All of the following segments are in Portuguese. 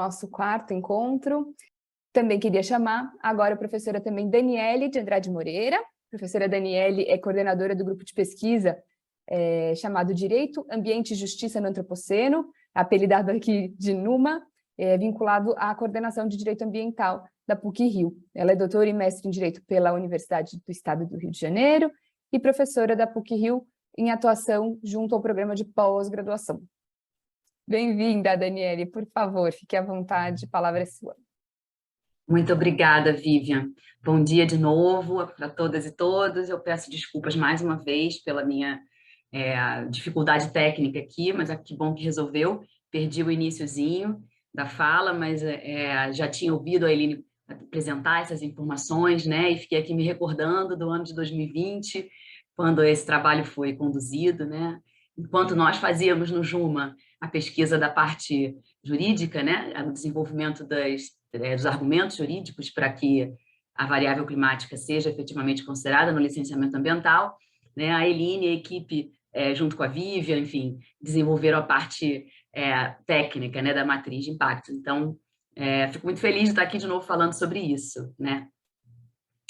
nosso quarto encontro. Também queria chamar agora a professora também Daniele de Andrade Moreira. A professora Daniele é coordenadora do grupo de pesquisa chamado Direito, Ambiente e Justiça no Antropoceno, apelidado aqui de NUMA, vinculado à coordenação de Direito Ambiental da PUC-Rio. Ela é doutora e mestre em Direito pela Universidade do Estado do Rio de Janeiro e professora da PUC-Rio em atuação junto ao programa de pós-graduação. Bem-vinda, Daniele, por favor, fique à vontade, a palavra é sua. Muito obrigada, Vivian. Bom dia de novo para todas e todos. Eu peço desculpas mais uma vez pela minha dificuldade técnica aqui, mas que bom que resolveu. Perdi o iniciozinho da fala, mas já tinha ouvido a Eline apresentar essas informações, né? E fiquei aqui me recordando do ano de 2020, quando esse trabalho foi conduzido, né? Enquanto nós fazíamos no JUMA a pesquisa da parte jurídica, né? O desenvolvimento dos argumentos jurídicos para que a variável climática seja efetivamente considerada no licenciamento ambiental, né? A Eline e a equipe, junto com a Vivian, enfim, desenvolveram a parte técnica, né, da matriz de impacto. Então, fico muito feliz de estar aqui de novo falando sobre isso, né?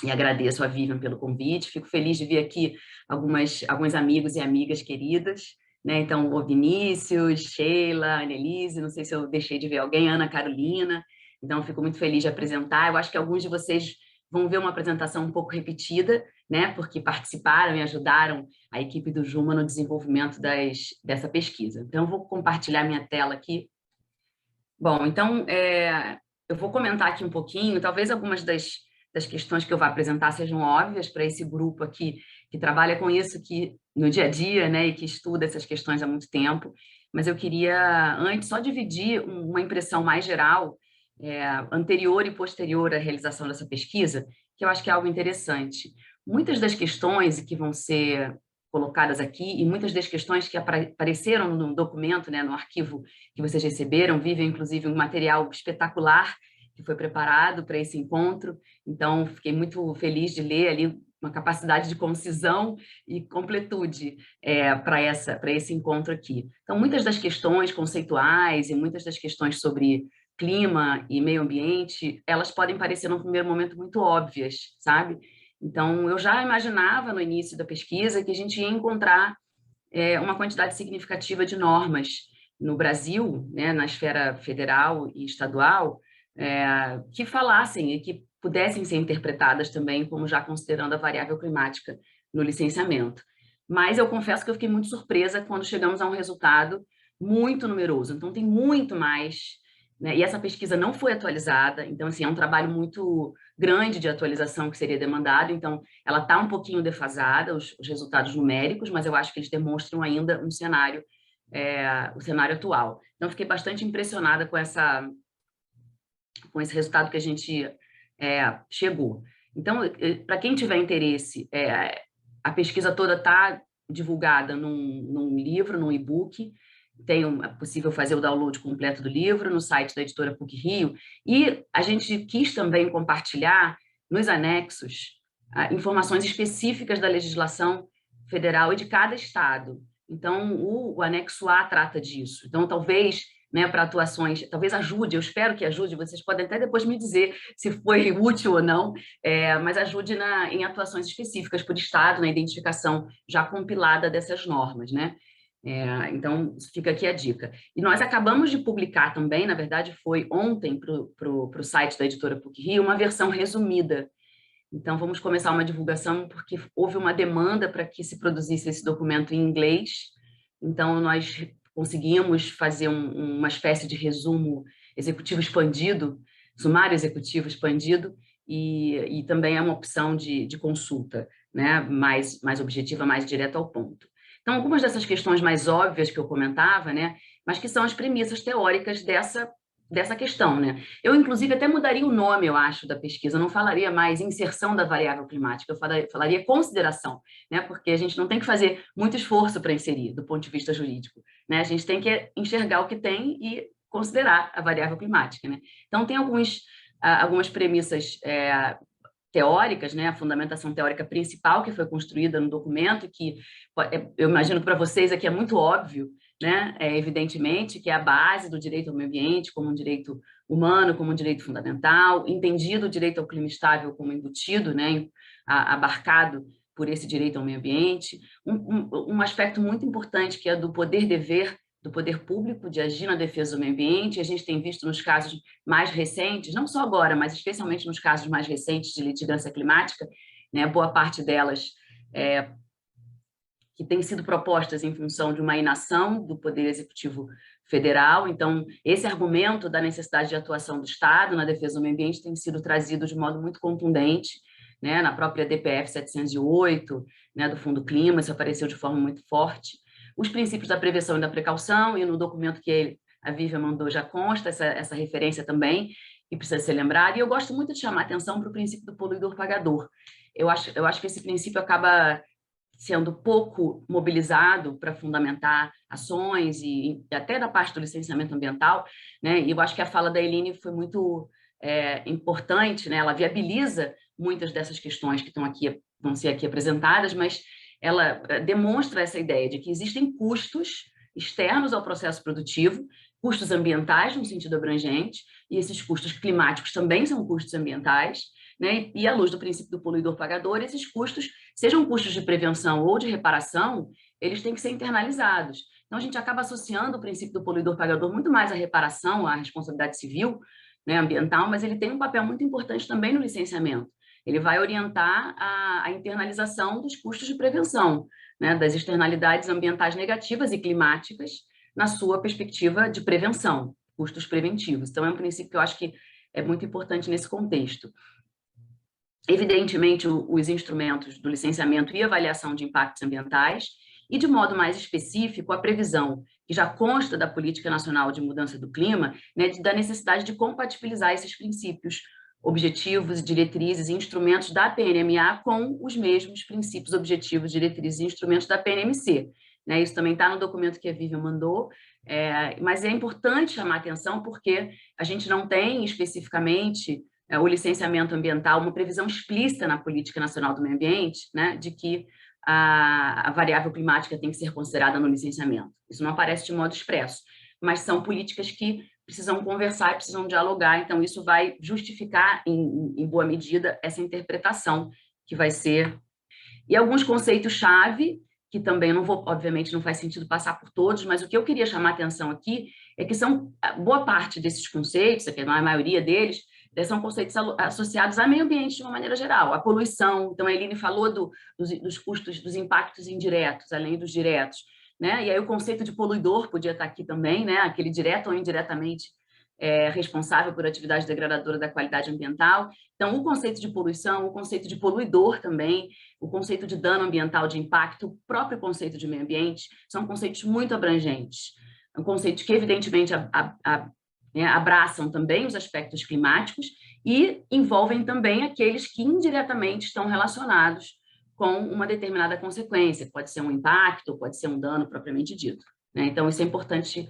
E agradeço a Vivian pelo convite. Fico feliz de ver aqui alguns amigos e amigas queridas, né? Então, o Vinícius, Sheila, Annelise, não sei se eu deixei de ver alguém, Ana Carolina. Então, fico muito feliz de apresentar. Eu acho que alguns de vocês vão ver uma apresentação um pouco repetida, né? Porque participaram e ajudaram a equipe do JUMA no desenvolvimento dessa pesquisa. Então, eu vou compartilhar minha tela aqui. Bom, então, eu vou comentar aqui um pouquinho, talvez algumas das questões que eu vou apresentar sejam óbvias para esse grupo aqui, que trabalha com isso no dia a dia, né, e que estuda essas questões há muito tempo, mas eu queria, antes, só dividir uma impressão mais geral, anterior e posterior à realização dessa pesquisa, que eu acho que é algo interessante. Muitas das questões que vão ser colocadas aqui, e muitas das questões que apareceram no documento, né, no arquivo que vocês receberam, vivem, inclusive, um material espetacular que foi preparado para esse encontro. Então, fiquei muito feliz de ler ali uma capacidade de concisão e completude para esse encontro aqui. Então, muitas das questões conceituais e muitas das questões sobre clima e meio ambiente, elas podem parecer, num primeiro momento, muito óbvias, sabe? Então, eu já imaginava no início da pesquisa que a gente ia encontrar uma quantidade significativa de normas no Brasil, né, na esfera federal e estadual, que falassem e que pudessem ser interpretadas também como já considerando a variável climática no licenciamento. Mas eu confesso que eu fiquei muito surpresa quando chegamos a um resultado muito numeroso. Então, tem muito mais, né? E essa pesquisa não foi atualizada, então, assim, é um trabalho muito grande de atualização que seria demandado, então, ela está um pouquinho defasada, os resultados numéricos, mas eu acho que eles demonstram ainda um cenário, o cenário atual. Então, fiquei bastante impressionada com esse resultado que a gente chegou. Então, para quem tiver interesse, a pesquisa toda está divulgada num livro, num e-book. É possível fazer o download completo do livro no site da editora PUC-Rio. E a gente quis também compartilhar nos anexos informações específicas da legislação federal e de cada estado. Então, o anexo A trata disso. Então, talvez, né, para atuações, talvez ajude, eu espero que ajude, vocês podem até depois me dizer se foi útil ou não, mas ajude em atuações específicas por estado, na identificação já compilada dessas normas, né? Então, fica aqui a dica. E nós acabamos de publicar também, na verdade, foi ontem para o site da editora PUC-Rio, uma versão resumida. Então, vamos começar uma divulgação, porque houve uma demanda para que se produzisse esse documento em inglês. Então, nós conseguimos fazer uma espécie de resumo executivo expandido, sumário executivo expandido, e também é uma opção de consulta, né? mais objetiva, mais direta ao ponto. Então, algumas dessas questões mais óbvias que eu comentava, né, mas que são as premissas teóricas dessa questão, né? Eu, inclusive, até mudaria o nome, eu acho, da pesquisa, eu não falaria mais inserção da variável climática, eu falaria consideração, né? Porque a gente não tem que fazer muito esforço para inserir, do ponto de vista jurídico, né? A gente tem que enxergar o que tem e considerar a variável climática, né? Então, tem algumas premissas teóricas, né, a fundamentação teórica principal que foi construída no documento, que eu imagino para vocês aqui é muito óbvio, né? Evidentemente que é a base do direito ao meio ambiente como um direito humano, como um direito fundamental, entendido o direito ao clima estável como embutido, né? Abarcado por esse direito ao meio ambiente. Um aspecto muito importante que é do poder-dever do poder público de agir na defesa do meio ambiente. A gente tem visto nos casos mais recentes, não só agora, mas especialmente nos casos mais recentes de litigância climática, né? Boa parte delas que têm sido propostas em função de uma inação do Poder Executivo Federal. Então, esse argumento da necessidade de atuação do Estado na defesa do meio ambiente tem sido trazido de modo muito contundente, né, na própria DPF 708, né, do Fundo Clima, isso apareceu de forma muito forte. Os princípios da prevenção e da precaução, e no documento que a Vivian mandou já consta essa referência também, que precisa ser lembrada. E eu gosto muito de chamar a atenção para o princípio do poluidor-pagador. Eu acho que esse princípio acaba sendo pouco mobilizado para fundamentar ações e até da parte do licenciamento ambiental, né? E eu acho que a fala da Eline foi muito importante, né? Ela viabiliza muitas dessas questões que vão ser aqui apresentadas, mas ela demonstra essa ideia de que existem custos externos ao processo produtivo, custos ambientais no sentido abrangente, e esses custos climáticos também são custos ambientais, né? E à luz do princípio do poluidor-pagador, esses custos, sejam custos de prevenção ou de reparação, eles têm que ser internalizados. Então, a gente acaba associando o princípio do poluidor-pagador muito mais à reparação, à responsabilidade civil, né, ambiental, mas ele tem um papel muito importante também no licenciamento. Ele vai orientar a internalização dos custos de prevenção, né, das externalidades ambientais negativas e climáticas na sua perspectiva de prevenção, custos preventivos. Então, é um princípio que eu acho que é muito importante nesse contexto. Evidentemente, os instrumentos do licenciamento e avaliação de impactos ambientais e, de modo mais específico, a previsão, que já consta da Política Nacional de Mudança do Clima, né, da necessidade de compatibilizar esses princípios, objetivos, diretrizes e instrumentos da PNMA com os mesmos princípios, objetivos, diretrizes e instrumentos da PNMC. Né, isso também está no documento que a Vivian mandou, mas é importante chamar a atenção porque a gente não tem especificamente o licenciamento ambiental, uma previsão explícita na Política Nacional do Meio Ambiente, né, de que a variável climática tem que ser considerada no licenciamento. Isso não aparece de modo expresso, mas são políticas que precisam conversar e precisam dialogar, então isso vai justificar, em boa medida, essa interpretação que vai ser... E alguns conceitos-chave, que também não vou, obviamente, não faz sentido passar por todos, mas o que eu queria chamar a atenção aqui é que boa parte desses conceitos, a maioria deles, são conceitos associados ao meio ambiente de uma maneira geral, a poluição. Então, a Eline falou dos custos, dos impactos indiretos, além dos diretos, né? E aí o conceito de poluidor podia estar aqui também, né? Aquele direto ou indiretamente responsável por atividade degradadora da qualidade ambiental. Então, o conceito de poluição, o conceito de poluidor também, o conceito de dano ambiental, de impacto, o próprio conceito de meio ambiente, são conceitos muito abrangentes. Conceitos que, evidentemente, abraçam também os aspectos climáticos e envolvem também aqueles que indiretamente estão relacionados com uma determinada consequência, pode ser um impacto, pode ser um dano propriamente dito, né? Então, isso é importante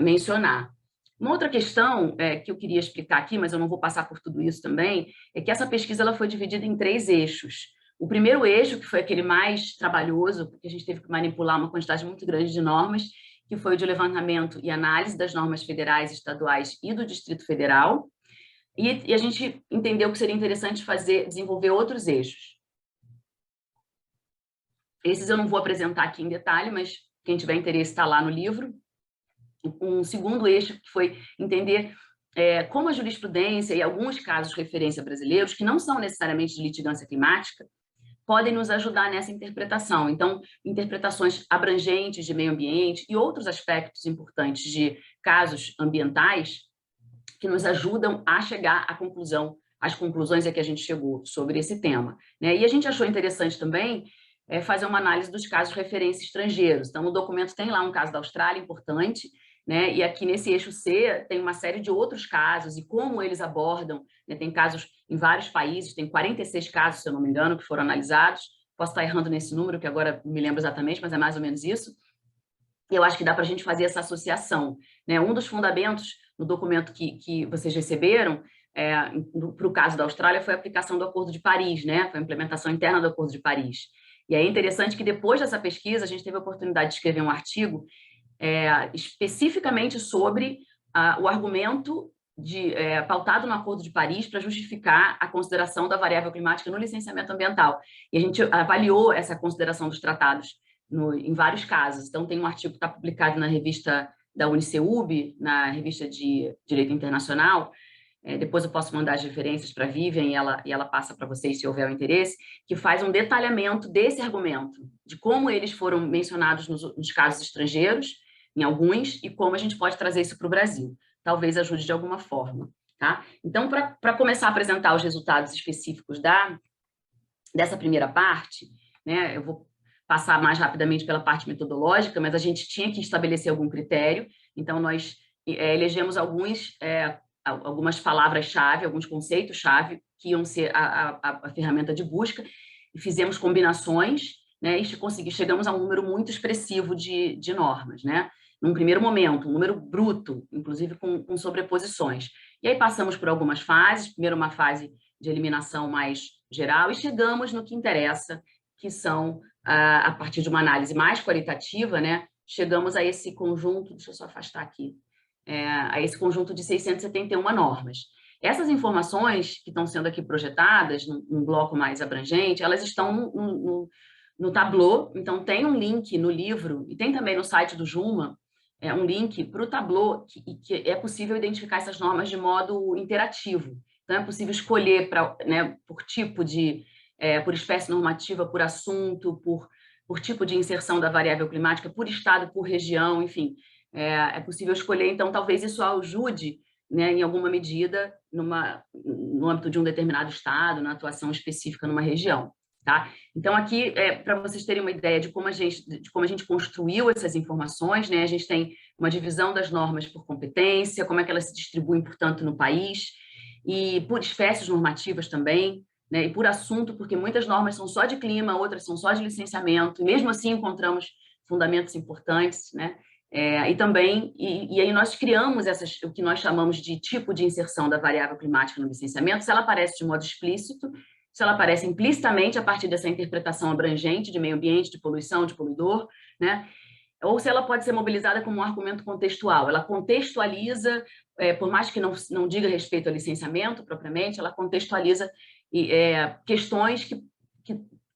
mencionar. Uma outra questão que eu queria explicar aqui, mas eu não vou passar por tudo isso também, é que essa pesquisa ela foi dividida em 3 eixos. O primeiro eixo, que foi aquele mais trabalhoso, porque a gente teve que manipular uma quantidade muito grande de normas, que foi o de levantamento e análise das normas federais, estaduais e do Distrito Federal, e a gente entendeu que seria interessante desenvolver outros eixos. Esses eu não vou apresentar aqui em detalhe, mas quem tiver interesse está lá no livro. Um segundo eixo que foi entender como a jurisprudência e alguns casos de referência brasileiros, que não são necessariamente de litigância climática, podem nos ajudar nessa interpretação. Então, interpretações abrangentes de meio ambiente e outros aspectos importantes de casos ambientais que nos ajudam a chegar às conclusões a que a gente chegou sobre esse tema, né? E a gente achou interessante também fazer uma análise dos casos de referência estrangeiros. Então, no documento tem lá um caso da Austrália importante, né? E aqui nesse eixo C tem uma série de outros casos e como eles abordam, né? Tem casos em vários países, tem 46 casos, se eu não me engano, que foram analisados. Posso estar errando nesse número, que agora não me lembro exatamente, mas é mais ou menos isso. E eu acho que dá para a gente fazer essa associação, né? Um dos fundamentos no documento que vocês receberam, para o caso da Austrália, foi a aplicação do Acordo de Paris, né? Foi a implementação interna do Acordo de Paris. E é interessante que depois dessa pesquisa, a gente teve a oportunidade de escrever um artigo especificamente sobre o argumento pautado no Acordo de Paris para justificar a consideração da variável climática no licenciamento ambiental. E a gente avaliou essa consideração dos tratados em vários casos. Então, tem um artigo que está publicado na revista da UniCeub, na revista de Direito Internacional, depois eu posso mandar as referências para a Vivian e ela passa para vocês se houver o interesse, que faz um detalhamento desse argumento, de como eles foram mencionados nos casos estrangeiros, em alguns, e como a gente pode trazer isso para o Brasil. Talvez ajude de alguma forma. Tá? Então, para começar a apresentar os resultados específicos dessa primeira parte, né, eu vou passar mais rapidamente pela parte metodológica, mas a gente tinha que estabelecer algum critério, então nós elegemos algumas palavras-chave, alguns conceitos-chave que iam ser a ferramenta de busca, e fizemos combinações, né, e chegamos a um número muito expressivo de normas, né? Num primeiro momento, um número bruto, inclusive com sobreposições. E aí passamos por algumas fases, primeiro uma fase de eliminação mais geral, e chegamos no que interessa, que são, a partir de uma análise mais qualitativa, né, chegamos a esse conjunto, deixa eu só afastar aqui, a esse conjunto de 671 normas. Essas informações que estão sendo aqui projetadas, num bloco mais abrangente, elas estão no Tableau, então tem um link no livro, e tem também no site do Juma, um link para o Tableau, que é possível identificar essas normas de modo interativo. Então, é possível escolher por tipo por espécie normativa, por assunto, por tipo de inserção da variável climática, por estado, por região, enfim. É possível escolher, então, talvez isso ajude, né, em alguma medida, no âmbito de um determinado estado, na atuação específica numa região. Tá? Então, aqui, para vocês terem uma ideia de como a gente construiu essas informações, né? A gente tem uma divisão das normas por competência, como é que elas se distribuem, portanto, no país, e por espécies normativas também, né? E por assunto, porque muitas normas são só de clima, outras são só de licenciamento, e mesmo assim encontramos fundamentos importantes, né? E também, e aí nós criamos o que nós chamamos de tipo de inserção da variável climática no licenciamento, se ela aparece de modo explícito, se ela aparece implicitamente a partir dessa interpretação abrangente de meio ambiente, de poluição, de poluidor, né? Ou se ela pode ser mobilizada como um argumento contextual. Ela contextualiza, por mais que não diga respeito ao licenciamento propriamente, ela contextualiza questões que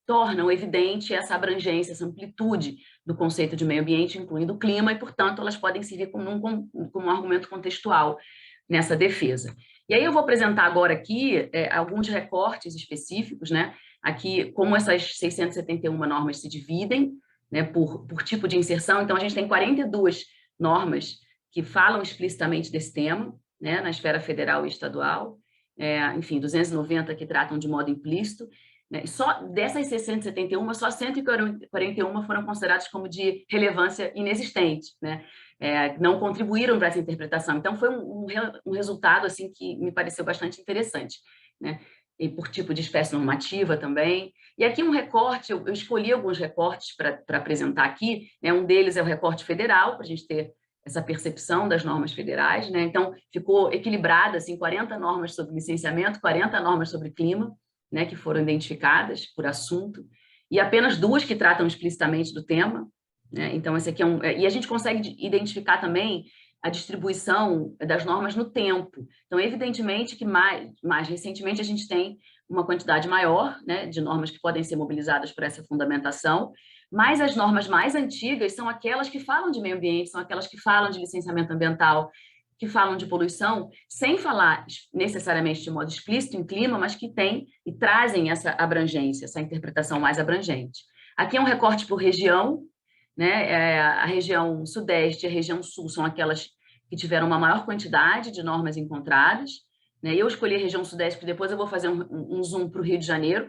tornam evidente essa abrangência, essa amplitude do conceito de meio ambiente, incluindo o clima, e, portanto, elas podem servir como um argumento contextual nessa defesa. E aí eu vou apresentar agora aqui alguns recortes específicos, né? Aqui, como essas 671 normas se dividem, né, por tipo de inserção. Então, a gente tem 42 normas que falam explicitamente desse tema, né, na esfera federal e estadual, enfim, 290 que tratam de modo implícito, né? E só dessas 671, só 141 foram consideradas como de relevância inexistente, né? Não contribuíram para essa interpretação. Então, foi um resultado assim, que me pareceu bastante interessante, né? E por tipo de espécie normativa também. E aqui um recorte, eu escolhi alguns recortes para apresentar aqui, né? Um deles é o recorte federal, para a gente ter essa percepção das normas federais, né? Então, ficou equilibrada, assim, 40 normas sobre licenciamento, 40 normas sobre clima, né, que foram identificadas por assunto, e apenas 2 que tratam explicitamente do tema, né? Então, esse aqui e a gente consegue identificar também a distribuição das normas no tempo. Então, evidentemente que mais recentemente a gente tem uma quantidade maior, né, de normas que podem ser mobilizadas por essa fundamentação, mas as normas mais antigas são aquelas que falam de meio ambiente, são aquelas que falam de licenciamento ambiental, que falam de poluição, sem falar necessariamente de modo explícito em clima, mas que têm e trazem essa abrangência, essa interpretação mais abrangente. Aqui é um recorte por região, né? A região sudeste e a região sul são aquelas que tiveram uma maior quantidade de normas encontradas, né? Eu escolhi a região sudeste, porque depois eu vou fazer um zoom para o Rio de Janeiro.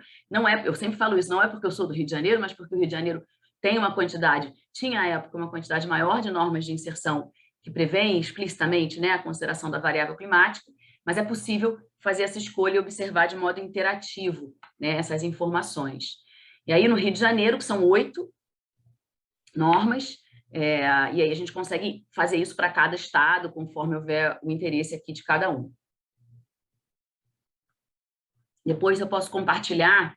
Eu sempre falo isso, não é porque eu sou do Rio de Janeiro, mas porque o Rio de Janeiro tem tinha à época uma quantidade maior de normas de inserção que prevêem explicitamente, né, a consideração da variável climática, mas é possível fazer essa escolha e observar de modo interativo, né, essas informações. E aí, no Rio de Janeiro, que são 8 normas, e aí a gente consegue fazer isso para cada estado, conforme houver o interesse aqui de cada um. Depois eu posso compartilhar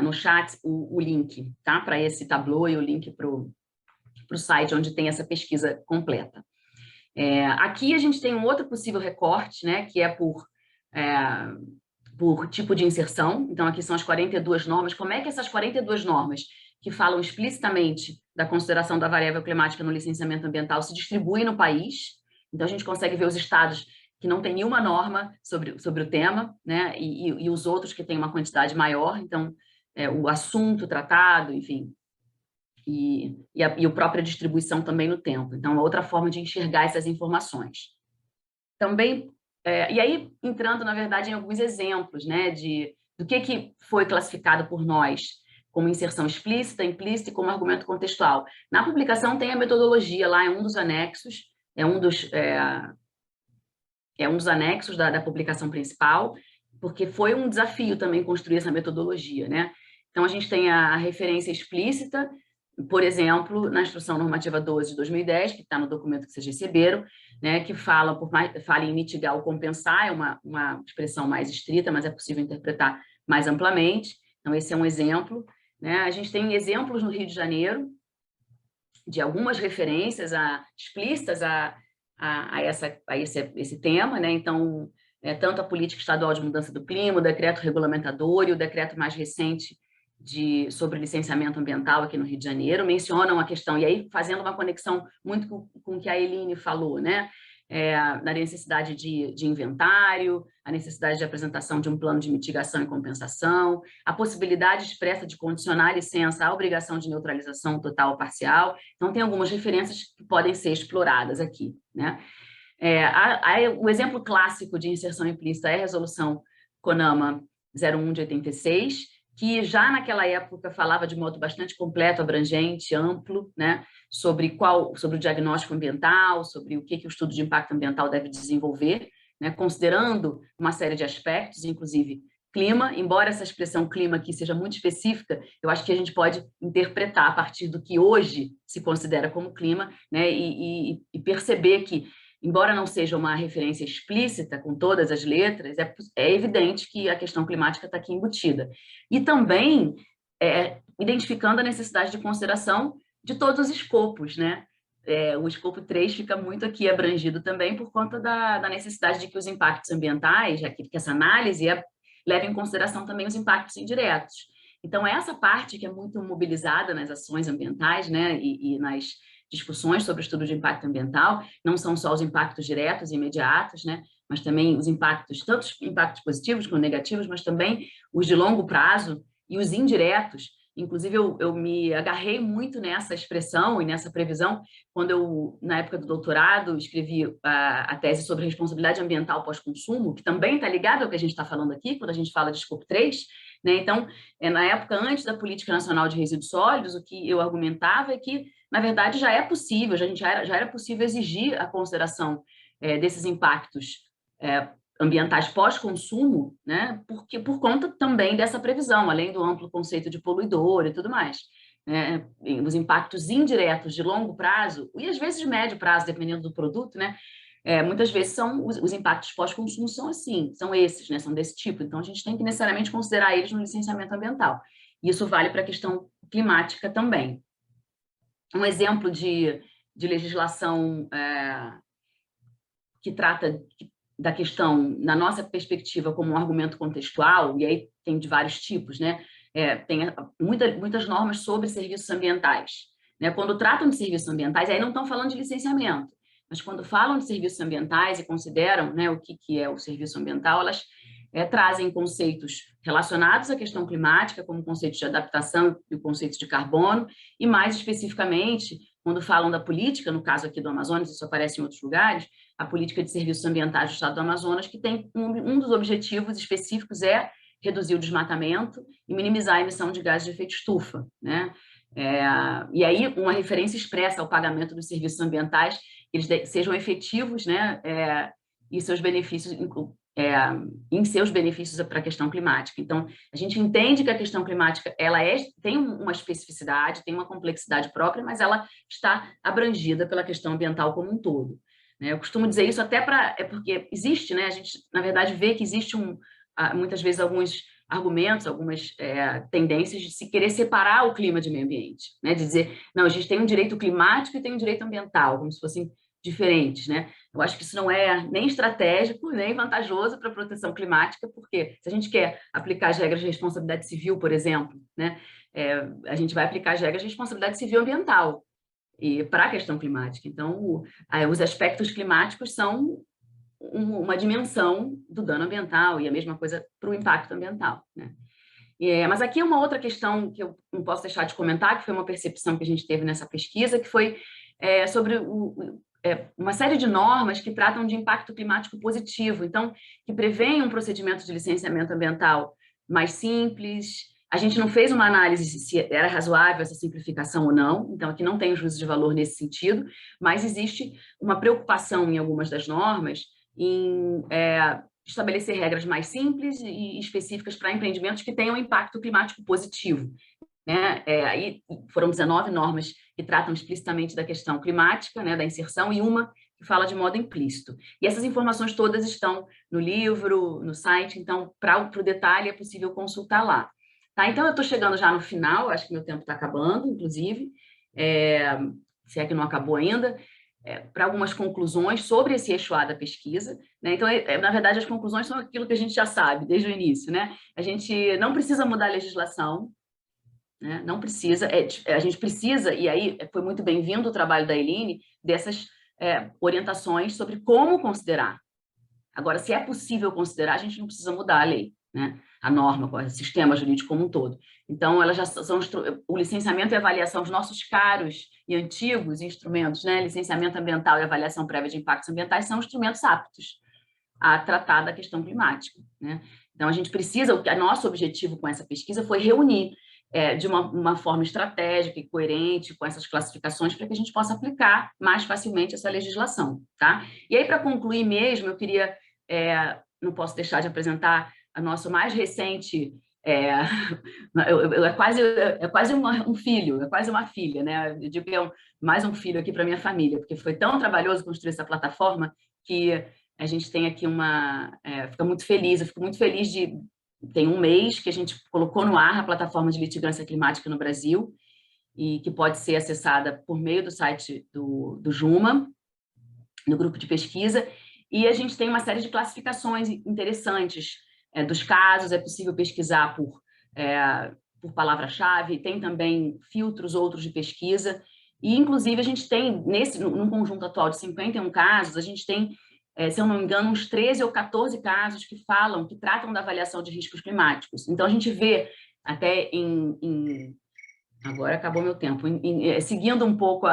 no chat o link, tá? Para esse Tableau e o link para para o site onde tem essa pesquisa completa. Aqui a gente tem um outro possível recorte, né, que é por tipo de inserção. Então, aqui são as 42 normas. Como é que essas 42 normas, que falam explicitamente da consideração da variável climática no licenciamento ambiental, se distribuem no país? Então, a gente consegue ver os estados que não têm nenhuma norma sobre o tema, né, e os outros que têm uma quantidade maior. Então, o assunto tratado, enfim, e a própria distribuição também no tempo. Então, é outra forma de enxergar essas informações. Também, e aí, entrando, na verdade, em alguns exemplos, né, do que foi classificado por nós como inserção explícita, implícita e como argumento contextual. Na publicação tem a metodologia lá, é um dos anexos, é um dos anexos da publicação principal, porque foi um desafio também construir essa metodologia, né? Então, a gente tem a referência explícita, por exemplo, na Instrução Normativa 12 de 2010, que está no documento que vocês receberam, né, que fala em mitigar ou compensar, é uma expressão mais estrita, mas é possível interpretar mais amplamente. Então, esse é um exemplo, né? A gente tem exemplos no Rio de Janeiro de algumas referências explícitas a esse tema, né? Então, tanto a Política Estadual de Mudança do Clima, o decreto regulamentador e o decreto mais recente sobre licenciamento ambiental aqui no Rio de Janeiro, mencionam a questão, e aí fazendo uma conexão muito com o que a Eline falou, né? Na necessidade de inventário, a necessidade de apresentação de um plano de mitigação e compensação, a possibilidade expressa de condicionar a licença à obrigação de neutralização total ou parcial. Então, tem algumas referências que podem ser exploradas aqui, né? O exemplo clássico de inserção implícita é a resolução CONAMA 01 de 86, que já naquela época falava de modo bastante completo, abrangente, amplo, né, sobre o diagnóstico ambiental, sobre o que o estudo de impacto ambiental deve desenvolver, né, considerando uma série de aspectos, inclusive clima. Embora essa expressão clima aqui seja muito específica, eu acho que a gente pode interpretar a partir do que hoje se considera como clima, né, e perceber que, embora não seja uma referência explícita com todas as letras, é evidente que a questão climática está aqui embutida. E também identificando a necessidade de consideração de todos os escopos, né? O escopo 3 fica muito aqui abrangido também por conta da necessidade de que os impactos ambientais, que essa análise leve em consideração também os impactos indiretos. Então, essa parte que é muito mobilizada nas ações ambientais, né, e nas discussões sobre o estudo de impacto ambiental, não são só os impactos diretos e imediatos, né, mas também os impactos, tanto os impactos positivos como negativos, mas também os de longo prazo e os indiretos. Inclusive, eu me agarrei muito nessa expressão e nessa previsão quando eu, na época do doutorado, escrevi a tese sobre responsabilidade ambiental pós-consumo, que também está ligado ao que a gente está falando aqui, quando a gente fala de escopo 3, né? Então, na época, antes da Política Nacional de Resíduos Sólidos, o que eu argumentava é que, na verdade, já é possível, já era possível exigir a consideração desses impactos ambientais pós-consumo, né, por conta também dessa previsão, além do amplo conceito de poluidor e tudo mais. Os impactos indiretos de longo prazo, e às vezes de médio prazo, dependendo do produto, né, muitas vezes são os impactos pós-consumo são assim, são esses, né, são desse tipo. Então, a gente tem que necessariamente considerar eles no licenciamento ambiental. Isso vale para a questão climática também. Um exemplo de legislação que trata da questão, na nossa perspectiva, como um argumento contextual, e aí tem de vários tipos, né? Tem muitas normas sobre serviços ambientais, né? Quando tratam de serviços ambientais, aí não estão falando de licenciamento, mas quando falam de serviços ambientais e consideram, né, o que é o serviço ambiental, elas trazem conceitos relacionados à questão climática, como conceitos de adaptação e o conceito de carbono, e mais especificamente, quando falam da política, no caso aqui do Amazonas, isso aparece em outros lugares, a política de serviços ambientais do Estado do Amazonas, que tem um dos objetivos específicos é reduzir o desmatamento e minimizar a emissão de gases de efeito estufa, né? E aí uma referência expressa ao pagamento dos serviços ambientais, que eles sejam efetivos, né? E seus benefícios em seus benefícios para a questão climática. Então, a gente entende que a questão climática tem uma especificidade, tem uma complexidade própria, mas ela está abrangida pela questão ambiental como um todo. Eu costumo dizer isso até porque existe, né? A gente, na verdade, vê que existe muitas vezes alguns argumentos, algumas tendências de se querer separar o clima de meio ambiente, né? De dizer, não, a gente tem um direito climático e tem um direito ambiental, como se fossem diferentes, né? Eu acho que isso não é nem estratégico, nem vantajoso para a proteção climática, porque se a gente quer aplicar as regras de responsabilidade civil, por exemplo, né? A gente vai aplicar as regras de responsabilidade civil ambiental e para a questão climática. Então, os aspectos climáticos são uma dimensão do dano ambiental e a mesma coisa para o impacto ambiental, né? Mas aqui é uma outra questão que eu não posso deixar de comentar, que foi uma percepção que a gente teve nessa pesquisa, que foi sobre uma série de normas que tratam de impacto climático positivo, então, que prevêem um procedimento de licenciamento ambiental mais simples. A gente não fez uma análise se era razoável essa simplificação ou não, então aqui não tem juízo de valor nesse sentido, mas existe uma preocupação em algumas das normas em estabelecer regras mais simples e específicas para empreendimentos que tenham impacto climático positivo, né? Aí foram 19 normas que tratam explicitamente da questão climática, né, da inserção, e uma que fala de modo implícito. E essas informações todas estão no livro, no site, então, para o detalhe, é possível consultar lá. Tá? Então, eu estou chegando já no final, acho que meu tempo está acabando, inclusive, se é que não acabou ainda, para algumas conclusões sobre esse eixo A da pesquisa, né? Então, na verdade, as conclusões são aquilo que a gente já sabe desde o início, né? A gente não precisa mudar a legislação, né? Não precisa, a gente precisa, e aí foi muito bem-vindo o trabalho da Eline, dessas orientações sobre como considerar. Agora, se é possível considerar, a gente não precisa mudar a lei, né? A norma, o sistema jurídico como um todo. Então, elas já são o licenciamento e avaliação, os nossos caros e antigos instrumentos, né? Licenciamento ambiental e avaliação prévia de impactos ambientais são instrumentos aptos a tratar da questão climática, né? Então, a gente precisa, o nosso objetivo com essa pesquisa foi reunir de uma forma estratégica e coerente com essas classificações para que a gente possa aplicar mais facilmente essa legislação, tá? E aí, para concluir mesmo, eu queria, não posso deixar de apresentar a nosso mais recente, é quase um filho, é quase uma filha, né? Eu digo que é mais um filho aqui para minha família, porque foi tão trabalhoso construir essa plataforma que a gente tem aqui fica muito feliz, eu fico muito feliz tem um mês que a gente colocou no ar a plataforma de litigância climática no Brasil e que pode ser acessada por meio do site do Juma, no grupo de pesquisa, e a gente tem uma série de classificações interessantes dos casos, é possível pesquisar por palavra-chave, tem também filtros outros de pesquisa, e inclusive a gente tem, num conjunto atual de 51 casos, a gente tem, se eu não me engano, uns 13 ou 14 casos que tratam da avaliação de riscos climáticos. Então, a gente vê até agora acabou meu tempo, seguindo um pouco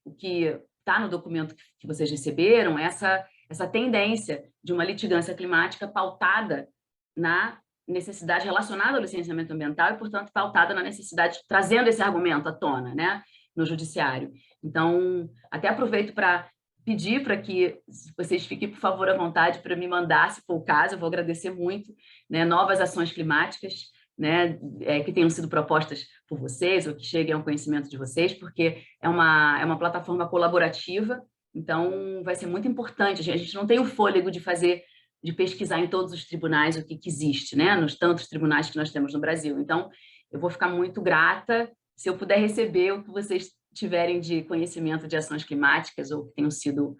o que está no documento que vocês receberam, essa tendência de uma litigância climática pautada na necessidade relacionada ao licenciamento ambiental e, portanto, pautada na necessidade, trazendo esse argumento à tona, né, no judiciário. Então, até aproveito para pedir para que vocês fiquem, por favor, à vontade para me mandar, se for o caso, eu vou agradecer muito, né, novas ações climáticas, né, que tenham sido propostas por vocês ou que cheguem ao conhecimento de vocês, porque é uma plataforma colaborativa, então vai ser muito importante. A gente não tem o fôlego de pesquisar em todos os tribunais o que existe, né, nos tantos tribunais que nós temos no Brasil. Então, eu vou ficar muito grata se eu puder receber o que vocês tiverem de conhecimento de ações climáticas ou que tenham sido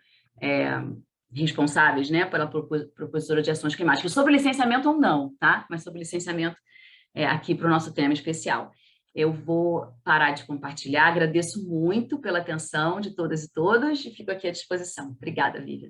responsáveis, né, pela propositora de ações climáticas, sobre licenciamento ou não, tá? Mas sobre licenciamento aqui para o nosso tema especial. Eu vou parar de compartilhar, agradeço muito pela atenção de todas e todos e fico aqui à disposição. Obrigada, Vivian.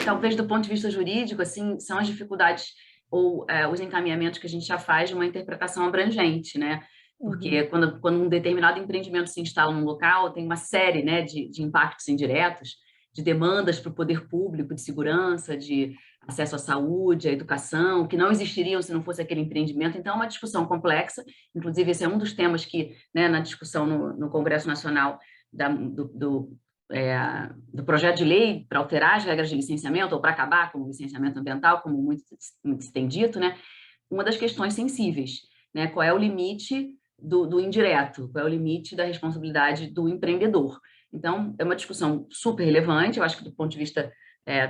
Talvez do ponto de vista jurídico, assim, são as dificuldades ou os encaminhamentos que a gente já faz de uma interpretação abrangente, né? Porque quando um determinado empreendimento se instala num local, tem uma série, né, de impactos indiretos, de demandas para o poder público, de segurança, de acesso à saúde, à educação, que não existiriam se não fosse aquele empreendimento. Então, é uma discussão complexa. Inclusive, esse é um dos temas que, né, na discussão no Congresso Nacional do projeto de lei para alterar as regras de licenciamento ou para acabar com o licenciamento ambiental, como muito se tem dito, né, uma das questões sensíveis, né, qual é o limite do indireto, qual é o limite da responsabilidade do empreendedor. Então, é uma discussão super relevante, eu acho que do ponto de vista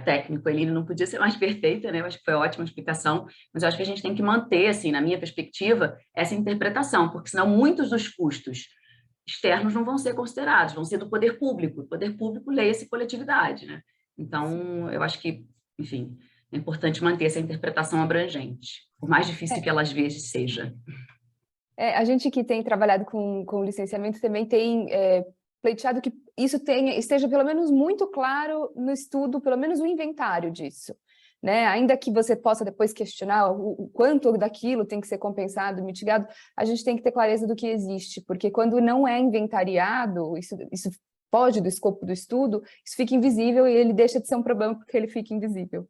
técnico, a Eline não podia ser mais perfeita, né? Eu acho que foi uma ótima explicação, mas eu acho que a gente tem que manter, assim, na minha perspectiva, essa interpretação, porque senão muitos dos custos externos não vão ser considerados, vão ser do poder público. O poder público leia-se coletividade, né? Então, eu acho que, enfim, é importante manter essa interpretação abrangente, por mais difícil que ela às vezes seja. A gente que tem trabalhado com licenciamento também tem pleiteado que isso esteja pelo menos muito claro no estudo, pelo menos o inventário disso. Né? Ainda que você possa depois questionar o quanto daquilo tem que ser compensado, mitigado, a gente tem que ter clareza do que existe, porque quando não é inventariado, isso foge do escopo do estudo, isso fica invisível e ele deixa de ser um problema porque ele fica invisível.